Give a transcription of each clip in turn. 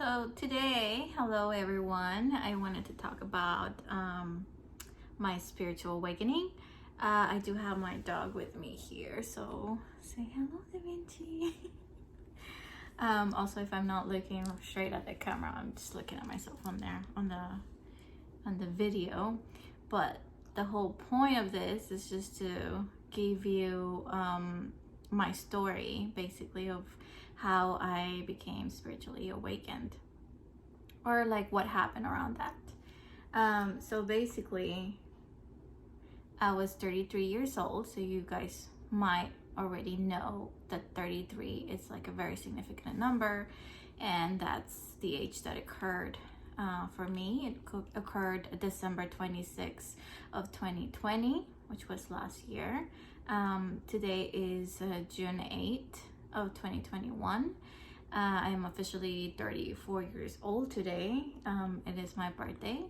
So today, hello everyone. I wanted to talk about my spiritual awakening. I do have my dog with me here, so say hello, Da Vinci. Also, if I'm not looking straight at the camera, I'm just looking at myself on there on the video. But the whole point of this is just to give you my story, basically, of how I became spiritually awakened, or like what happened around that. So basically, I was 33 years old, so you guys might already know that 33 is like a very significant number, and that's the age that occurred for me. It occurred December 26th of 2020, which was last year. Today is June 8th of 2021. I am officially 34 years old today. It is my birthday.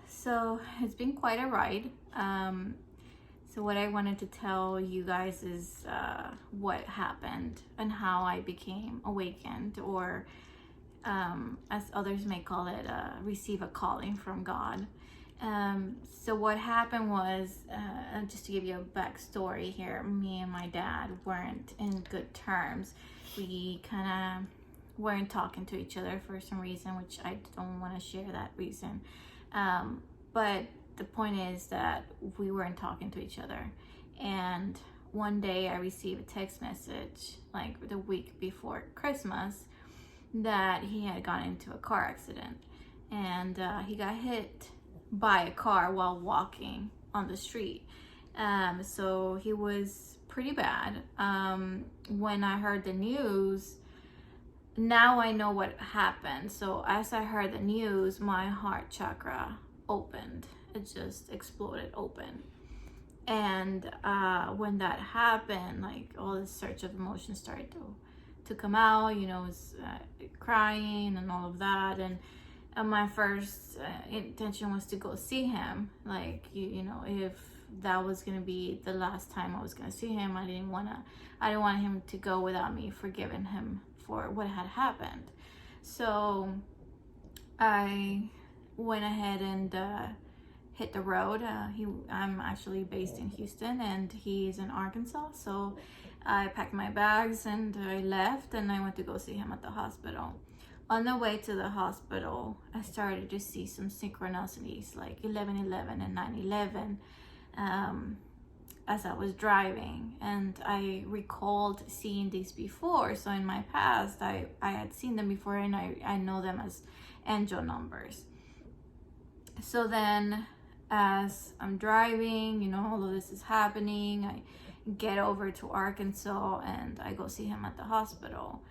So it's been quite a ride. So what I wanted to tell you guys is what happened and how I became awakened, or as others may call it, receive a calling from God. So what happened was, just to give you a backstory here, me and my dad weren't in good terms. We kind of weren't talking to each other for some reason, which I don't want to share that reason. But the point is that we weren't talking to each other. And one day I received a text message, like the week before Christmas, that he had gotten into a car accident. And he got hit by a car while walking on the street. So he was pretty bad. When I heard the news, now I know what happened. So as I heard the news, my heart chakra opened. It just exploded open. And when that happened, like all this surge of emotions started to come out, was crying and all of that. And my first intention was to go see him. Like, if that was gonna be the last time I was gonna see him, I didn't want him to go without me forgiving him for what had happened. So I went ahead and hit the road. I'm actually based in Houston and he's in Arkansas. So I packed my bags and I left, and I went to go see him at the hospital. On the way to the hospital, I started to see some synchronicities, like 11:11 and 9:11, as I was driving. And I recalled seeing these before. So in my past, I had seen them before, and I know them as angel numbers. So then, as I'm driving, all of this is happening. I get over to Arkansas and I go see him at the hospital.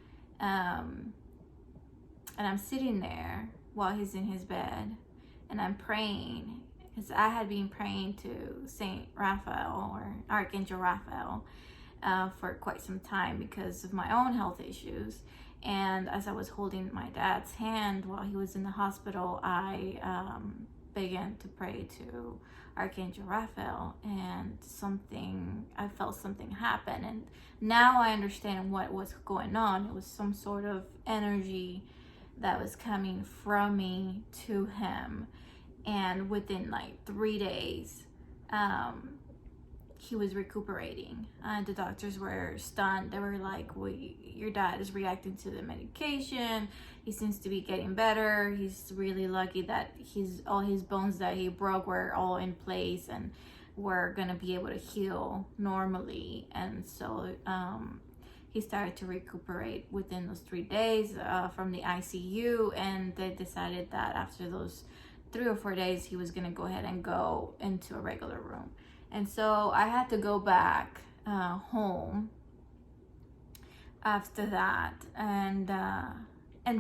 And I'm sitting there while he's in his bed, and I'm praying, because I had been praying to Saint Raphael, or Archangel Raphael, for quite some time because of my own health issues. And as I was holding my dad's hand while he was in the hospital, I began to pray to Archangel Raphael, and I felt something happen. And now I understand what was going on. It was some sort of energy that was coming from me to him. And within like 3 days, he was recuperating. The doctors were stunned. They were like, your dad is reacting to the medication. He seems to be getting better. He's really lucky that all his bones that he broke were all in place and were gonna be able to heal normally. And so he started to recuperate within those 3 days from the ICU, and they decided that after those 3 or 4 days, he was gonna go ahead and go into a regular room. And so I had to go back home after that, and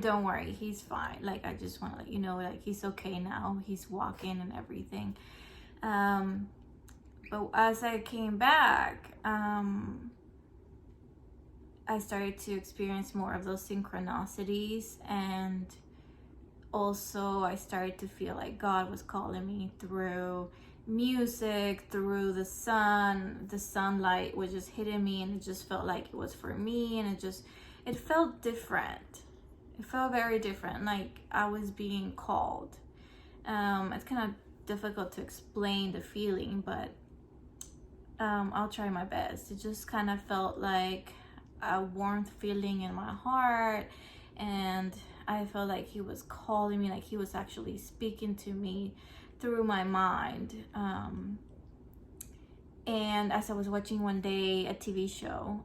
don't worry, he's fine. Like, I just want to let you know, like, he's okay now. He's walking and everything. But as I came back, I started to experience more of those synchronicities, and also I started to feel like God was calling me through music, through the sunlight was just hitting me, and it just felt like it was for me, and it felt different. It felt very different, like I was being called. It's kind of difficult to explain the feeling, but I'll try my best. It just kind of felt like a warmth feeling in my heart, and I felt like he was calling me, like he was actually speaking to me through my mind. And as I was watching one day a TV show,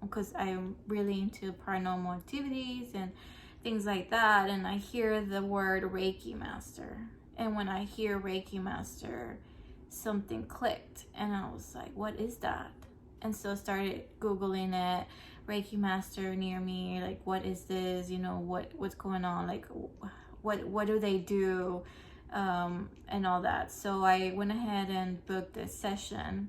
because I'm really into paranormal activities and things like that, and I hear the word Reiki Master. And when I hear Reiki Master, something clicked, and I was like, what is that? And so I started Googling it, Reiki Master near me, like what is this, you know, what's going on, like what do they do, and all that. So I went ahead and booked a session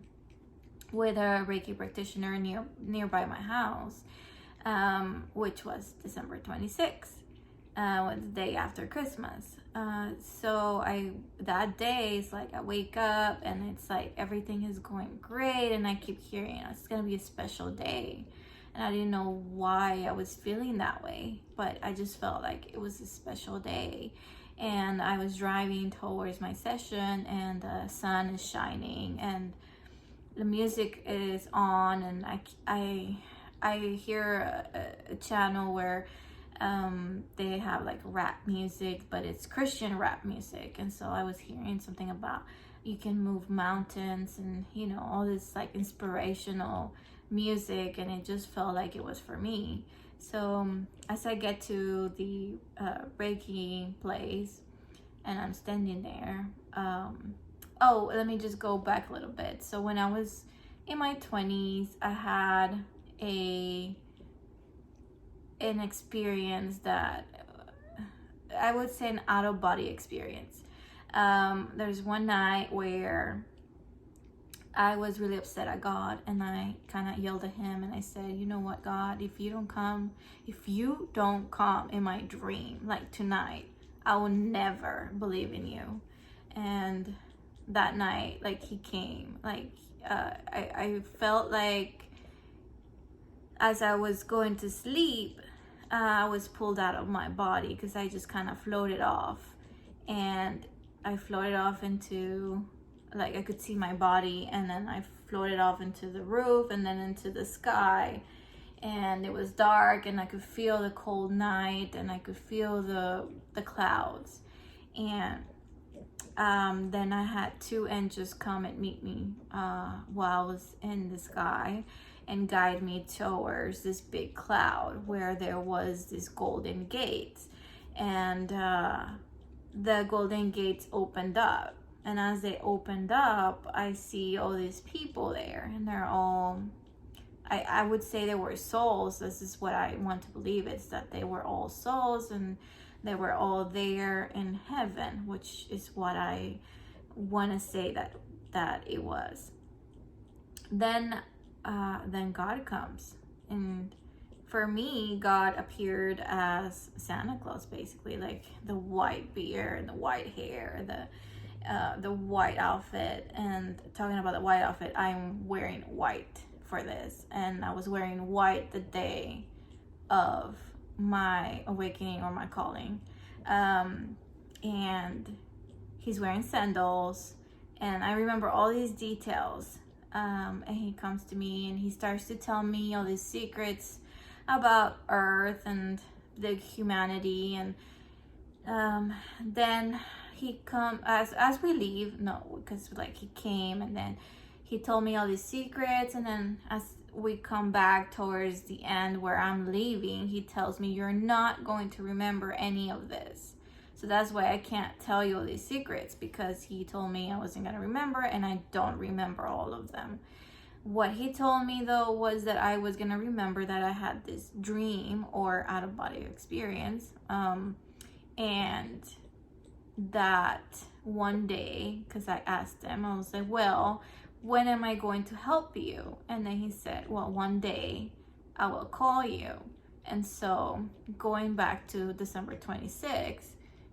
with a Reiki practitioner nearby my house, which was December 26th, the day after Christmas. So that day is like I wake up and it's like everything is going great, and I keep hearing it's gonna be a special day, and I didn't know why I was feeling that way, but I just felt like it was a special day. And I was driving towards my session, and the sun is shining, and the music is on, and I hear a channel where they have like rap music, but it's Christian rap music. And so I was hearing something about you can move mountains, and you know, all this like inspirational music, and it just felt like it was for me. So as I get to the Reiki place, and I'm standing there, oh, let me just go back a little bit. So when I was in my 20s, I had an experience that I would say an out-of-body experience. There's one night where I was really upset at God, and I kind of yelled at him, and I said, you know what, God, if you don't come in my dream, like tonight, I will never believe in you. And that night, like he came, like I felt like as I was going to sleep, I was pulled out of my body, because I just kind of floated off, and I floated off into, like, I could see my body, and then I floated off into the roof, and then into the sky, and it was dark, and I could feel the cold night, and I could feel the clouds. And then I had two angels come and meet me while I was in the sky, and guide me towards this big cloud where there was this golden gate. And the golden gates opened up, and as they opened up, I see all these people there, and they're all, I would say they were souls. This is what I want to believe, it's that they were all souls, and they were all there in heaven, which is what I want to say that it was. Then God comes, and for me, God appeared as Santa Claus, basically, like the white beard, the white hair, the white outfit. And talking about the white outfit, I'm wearing white for this, and I was wearing white the day of my awakening or my calling. And he's wearing sandals, and I remember all these details. And he comes to me, and he starts to tell me all these secrets about Earth and the humanity. And then he come as we leave, no, because like he came, and then he told me all these secrets, and then as we come back towards the end where I'm leaving, he tells me, you're not going to remember any of this. So that's why I can't tell you all these secrets, because he told me I wasn't going to remember, and I don't remember all of them. What he told me though was that I was going to remember that I had this dream or out of body experience, and that one day, because I asked him, I was like, well, when am I going to help you? And then he said, well, one day I will call you. And so going back to December 26th,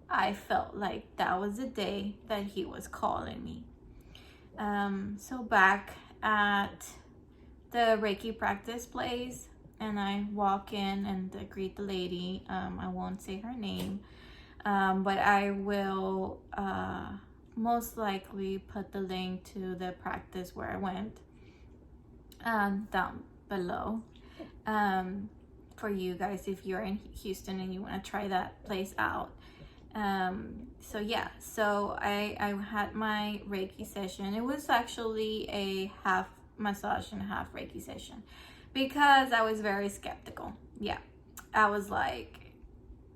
I felt like that was the day that he was calling me. So back at the Reiki practice place, and I walk in and greet the lady. I won't say her name, but I will most likely put the link to the practice where I went down below for you guys if you're in Houston and you want to try that place out. So yeah, so I had my Reiki session. It was actually a half massage and half Reiki session because I was very skeptical. Yeah, I was like,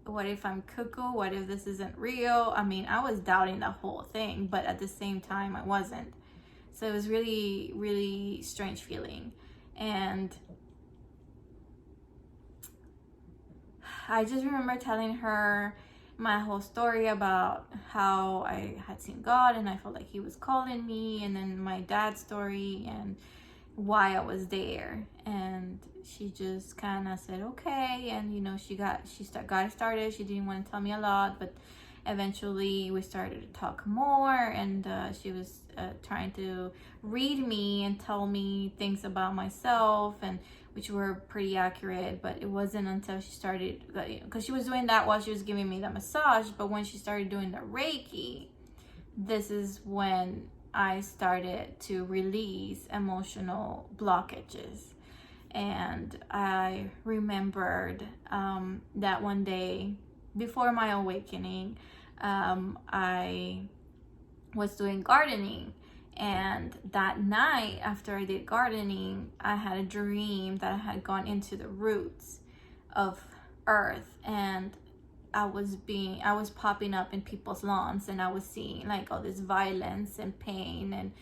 what if I'm cuckoo? What if this isn't real? I mean, I was doubting the whole thing, but at the same time I wasn't. So it was really, really strange feeling. And I just remember telling her my whole story about how I had seen God and I felt like he was calling me, and then my dad's story and why I was there. And she just kind of said okay, and you know, got started. She didn't want to tell me a lot, but eventually we started to talk more, and she was trying to read me and tell me things about myself, and which were pretty accurate. But it wasn't until she started, because she was doing that while she was giving me the massage, but when she started doing the Reiki, this is when I started to release emotional blockages. And I remembered that one day before my awakening, I was doing gardening, and that night after I did gardening, I had a dream that I had gone into the roots of earth, and I was popping up in people's lawns, and I was seeing like all this violence and pain and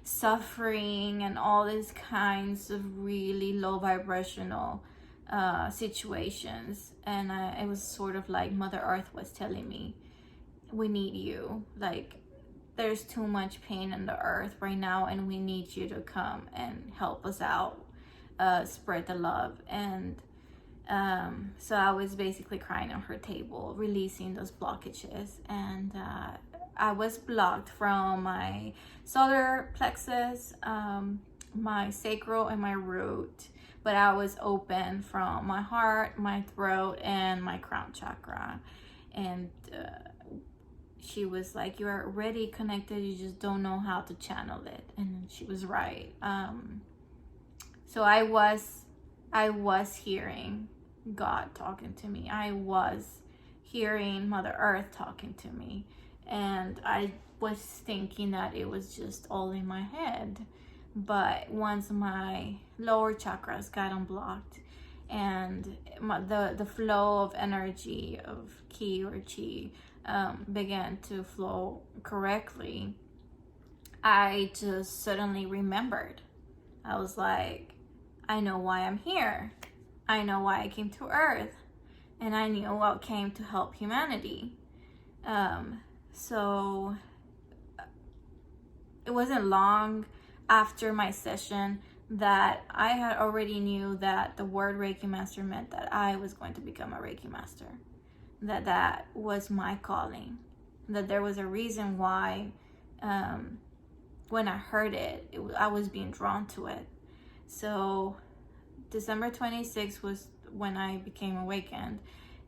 suffering and all these kinds of really low vibrational situations. And it was sort of like Mother Earth was telling me, we need you. Like, there's too much pain in the earth right now, and we need you to come and help us out, spread the love. And so I was basically crying on her table, releasing those blockages. And I was blocked from my solar plexus, my sacral, and my root, but I was open from my heart, my throat, and my crown chakra. And she was like, you're already connected, you just don't know how to channel it. And she was right. So I was hearing God talking to me. I was hearing Mother Earth talking to me. And I was thinking that it was just all in my head. But once my lower chakras got unblocked and the flow of energy, of ki or chi, began to flow correctly, I just suddenly remembered. I was like, I know why I'm here. I know why I came to Earth. And I knew what came to help humanity. So it wasn't long after my session that I had already knew that the word Reiki Master meant that I was going to become a Reiki Master. That was my calling. That there was a reason why when I heard it, I was being drawn to it. So December 26th was when I became awakened.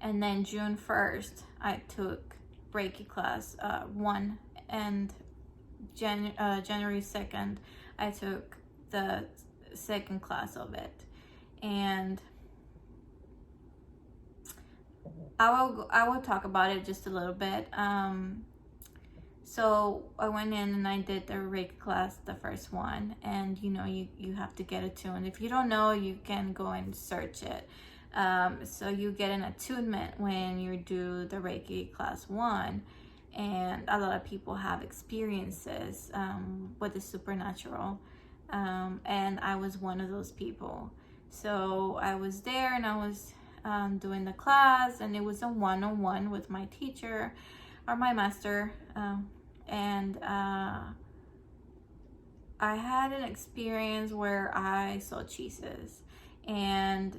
And then June 1st, I took Reiki class 1, and January 2nd, I took the second class of it. And I will talk about it just a little bit. So I went in and I did the Reiki class, the first one, and you know, you have to get attuned. If you don't know, you can go and search it. So you get an attunement when you do the Reiki class 1, and a lot of people have experiences with the supernatural, and I was one of those people. So I was there and I was doing the class, and it was a one-on-one with my teacher or my master, and I had an experience where I saw Jesus, and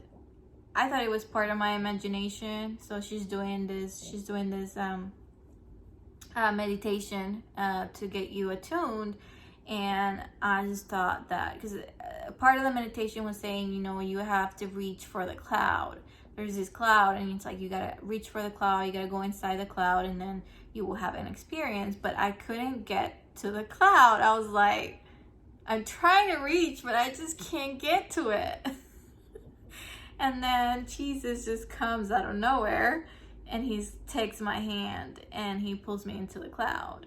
I thought it was part of my imagination. So she's doing this meditation to get you attuned, And I just thought that, because part of the meditation was saying, you have to reach for the cloud. There's this cloud, and it's like you gotta reach for the cloud, you gotta go inside the cloud, and then you will have an experience. But I couldn't get to the cloud. I was like, I'm trying to reach, but I just can't get to it. And then Jesus just comes out of nowhere, and he takes my hand and he pulls me into the cloud,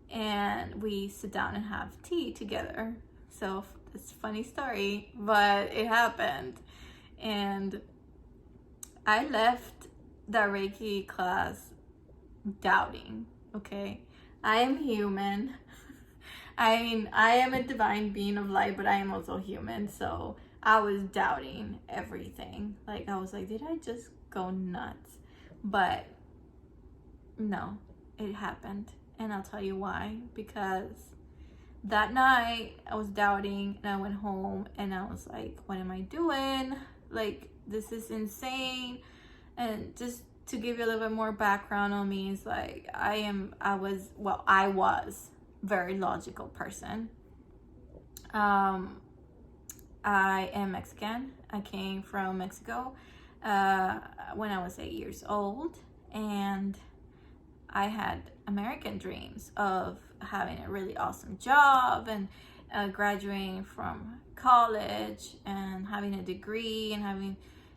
and we sit down and have tea together. So it's a funny story, but it happened. And I left the Reiki class doubting, okay? I am human. I mean, I am a divine being of light, but I am also human. So I was doubting everything. Like, I was like, did I just go nuts? But no, it happened. And I'll tell you why. Because that night I was doubting, and I went home and I was like, what am I doing? Like, this is insane. And just to give you a little bit more background on me, is like, I was very logical person. I am Mexican. I came from Mexico when I was 8 years old, and I had American dreams of having a really awesome job and graduating from college and having a degree and having,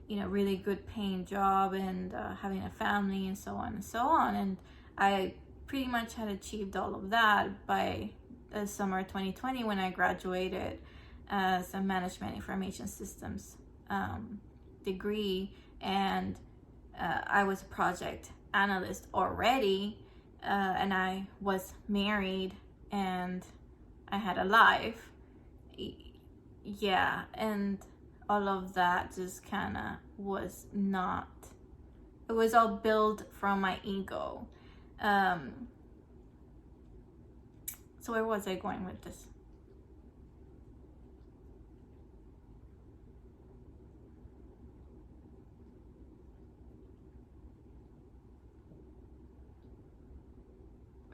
really good paying job and having a family and so on and so on. And I pretty much had achieved all of that by the summer 2020 when I graduated as a management information systems degree, and I was a project analyst already, and I was married and I had a life. Yeah, and all of that just kind of was not, it was all built from my ego. So where was I going with this?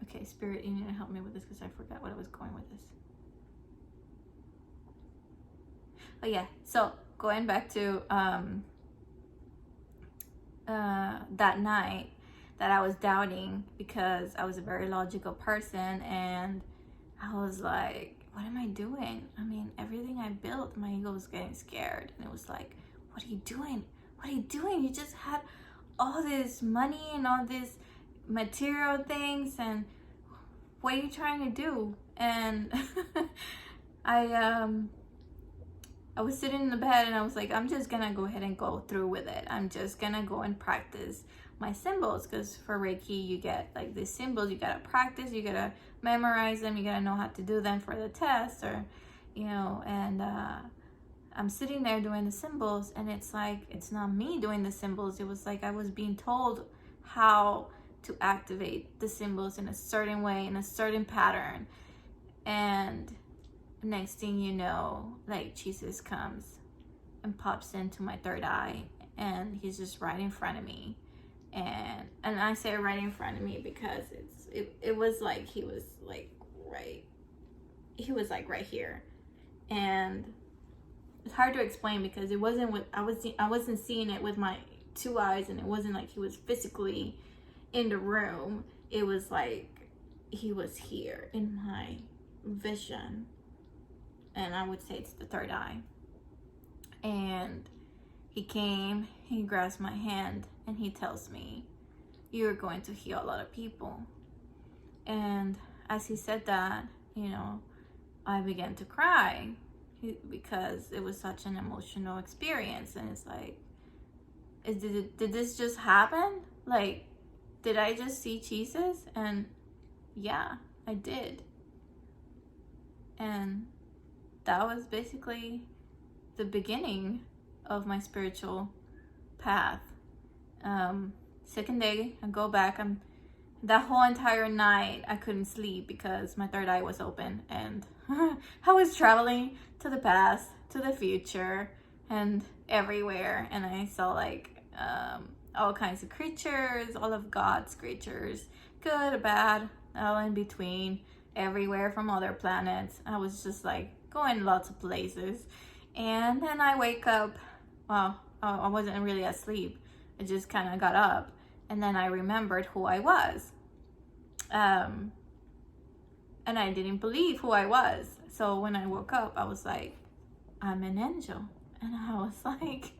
Okay, Spirit, you need to help me with this because I forgot what I was going with this. Oh yeah, so going back to that night that I was doubting, because I was a very logical person, and I was like, what am I doing? I mean, everything I built, my ego was getting scared, and it was like, what are you doing? What are you doing? You just had all this money and all these material things, and what are you trying to do? And I was sitting in the bed and I was like, I'm just gonna go ahead and go through with it. I'm just gonna go and practice my symbols, because for Reiki you get like these symbols, you gotta practice, you gotta memorize them, you gotta know how to do them for the test, or and I'm sitting there doing the symbols, and it's like, it's not me doing the symbols. It was like I was being told how to activate the symbols in a certain way, in a certain pattern. And next thing you know, like, Jesus comes and pops into my third eye, and he's just right in front of me. And I say right in front of me because it was like he was like right here. And it's hard to explain because it wasn't what I wasn't seeing it with my two eyes, and it wasn't like he was physically in the room. It was like he was here in my vision, and I would say it's the third eye. And he came, he grabs my hand, and he tells me, you're going to heal a lot of people. And as he said that, I began to cry because it was such an emotional experience. And it's like, did this just happen? Like, did I just see Jesus? And yeah, I did. And that was basically the beginning of my spiritual path. Second day, I go back. That whole entire night, I couldn't sleep because my third eye was open, and I was traveling to the past, to the future, and everywhere. And I saw like all kinds of creatures, all of God's creatures, good, bad, all in between. everywhere from other planets. I was just like going lots of places. And then I wake up, well, I wasn't really asleep. I just kind of got up, and then I remembered who I was. And I didn't believe who I was. So when I woke up, I was like, I'm an angel. And I was like,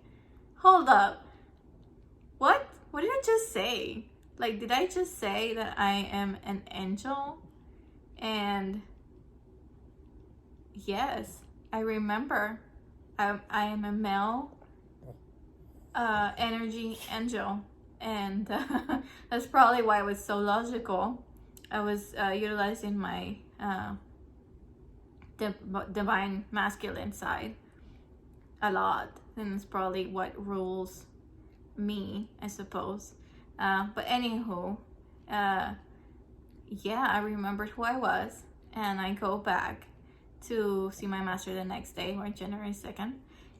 hold up. What? What did I just say? Like, did I just say that I am an angel? And yes, I remember I am a male energy angel. And that's probably why it was so logical. I was utilizing my divine masculine side a lot. And it's probably what rules me, I suppose. But anywho, yeah, I remembered who I was, and I go back to see my master the next day, or January 2nd,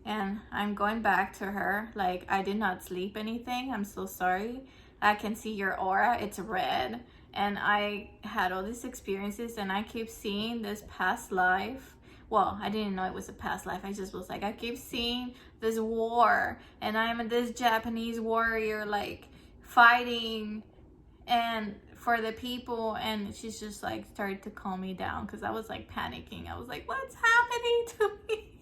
and I'm going back to her like, I did not sleep anything, I'm so sorry, I can see your aura, it's red, and I had all these experiences, and I keep seeing this past life. Well, I didn't know it was a past life. I just was like, I keep seeing this war, and I'm this Japanese warrior, like, fighting and for the people. And she's just like started to calm me down, because I was like panicking. I was like, what's happening to me?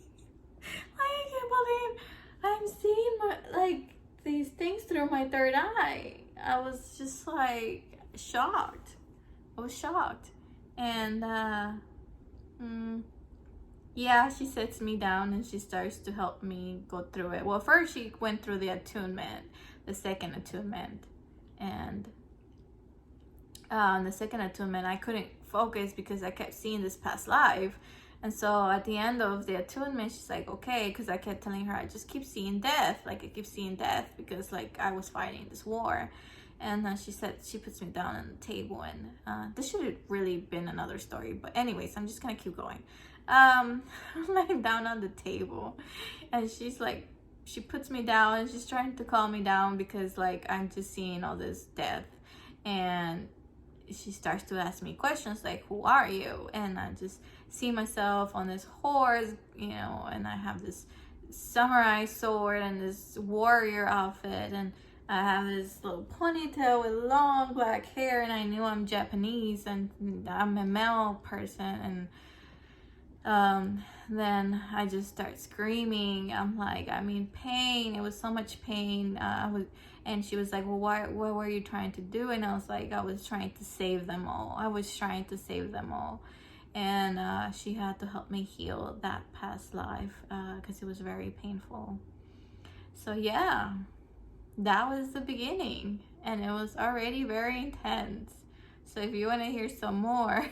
I can't believe I'm seeing like these things through my third eye. I was just like shocked. I was shocked. And yeah, she sets me down and she starts to help me go through it. Well, first she went through the attunement, the second attunement. And the second attunement, I couldn't focus because I kept seeing this past life. And so at the end of the attunement, she's like, okay, because I kept telling her, I just keep seeing death. Like, I keep seeing death because, like, I was fighting this war. And she said, she puts me down on the table. And this should have really been another story. But anyways, I'm just going to keep going. I'm lying down on the table. And she's like, she puts me down and she's trying to calm me down because, like, I'm just seeing all this death. And she starts to ask me questions like, who are you? And I just see myself on this horse, you know, and I have this samurai sword and this warrior outfit, and I have this little ponytail with long black hair, and I knew I'm Japanese and I'm a male person. And then I just start screaming. I'm like, I'm in pain. It was so much pain. And she was like, well, what were you trying to do? And I was like, I was trying to save them all. I was trying to save them all. And she had to help me heal that past life because it was very painful. So yeah, that was the beginning, and it was already very intense. So if you want to hear some more,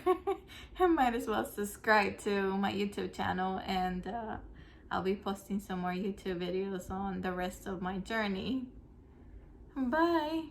I might as well subscribe to my YouTube channel, and I'll be posting some more YouTube videos on the rest of my journey. Bye.